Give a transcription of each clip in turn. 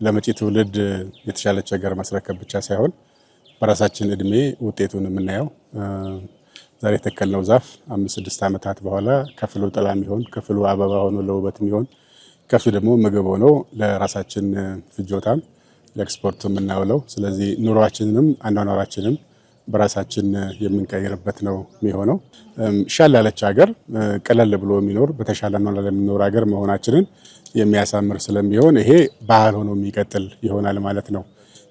ለመጪ ትውልድ የተሻለች ሀገር ማስረከብ ብቻ ሳይሆን በራሳችን እድሜ ውጤቱን የምናየው ዛሬ ተከልነው ዛፍ 5-6 ዓመታት በኋላ ከፍሉ ጥላ የሚሆን ከፍሉ አበባ ሆኖ ለውበት የሚሆን ከፍ ደግሞ ምግብ ሆኖ ለራሳችን ፍጆታም ለኤክስፖርት የምናውለው ስለዚህ ኑሯችንንም አኗኗራችንም በራሳችን የምንቀይርበት ነው የሚሆነው ሻል ያለች ሀገር ቀለል ብሎ የሚኖር በተሻለ አኗኗር የሚኖር ሀገር መሆናችንን የሚያሳምር ስለሚሆን ይሄ ባህል ሆኖ የሚቀጥል ይሆናል ማለት ነው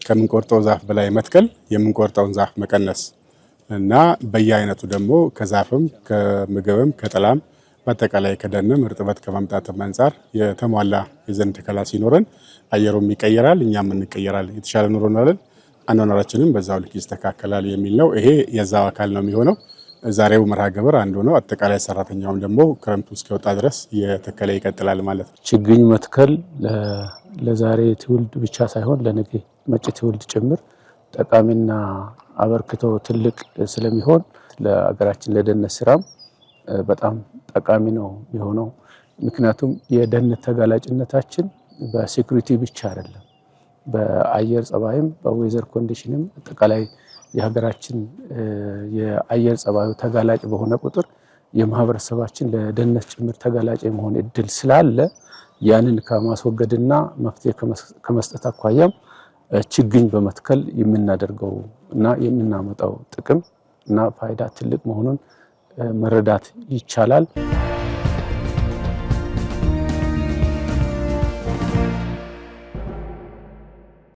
ከምንቆርጠው ዛፍ በላይ መትከል የምንቆርጠውን ዛፍ መቀነስ እና በየአይነቱ ደግሞ ከዛፍም ከምግብም ከጥላም በአጠቃላይ ከደንም እርጥበት ከማምጣት አንፃር የተሟላ የዘንድ ተከላ ሲኖረን አየሩም ይቀየራል እኛም እንቀየራል የተሻለ ኑሮ እንኖራለን አኗኗራችንም በዛው ልክ ይስተካከላል የሚል ነው ይሄ የዛው አካል ነው የሚሆነው ዛሬው መርሃ ግብር አንዱ ነው አጠቃላይ ሰራተኛውም ደግሞ ክረምቱ እስኪወጣ ድረስ የተከለ ይቀጥላል ማለት ነው ችግኝ መትከል ለዛሬ ትውልድ ብቻ ሳይሆን ለነገ መጪ ትውልድ ጭምር ጠቃሚና አበርክቶ ትልቅ ስለሚሆን ለሀገራችን ለደህንነት ስራም በጣም ጠቃሚ ነው የሚሆነው ምክንያቱም የደህንነት ተጋላጭነታችን በሴኩሪቲ ብቻ አይደለም በአየር ጸባይም በዌዘር ኮንዲሽንም አጠቃላይ የሀገራችን የአየር ጸባዩ ተጋላጭ በሆነ ቁጥር የማህበረሰባችን ለደህንነት ጭምር ተጋላጭ የመሆን እድል ስላለ ያንን ከማስወገድና መፍትሄ ከመስጠት አኳያም ችግኝ በመትከል የምናደርገው እና የምናመጣው ጥቅም እና ፋይዳ ትልቅ መሆኑን መረዳት ይቻላል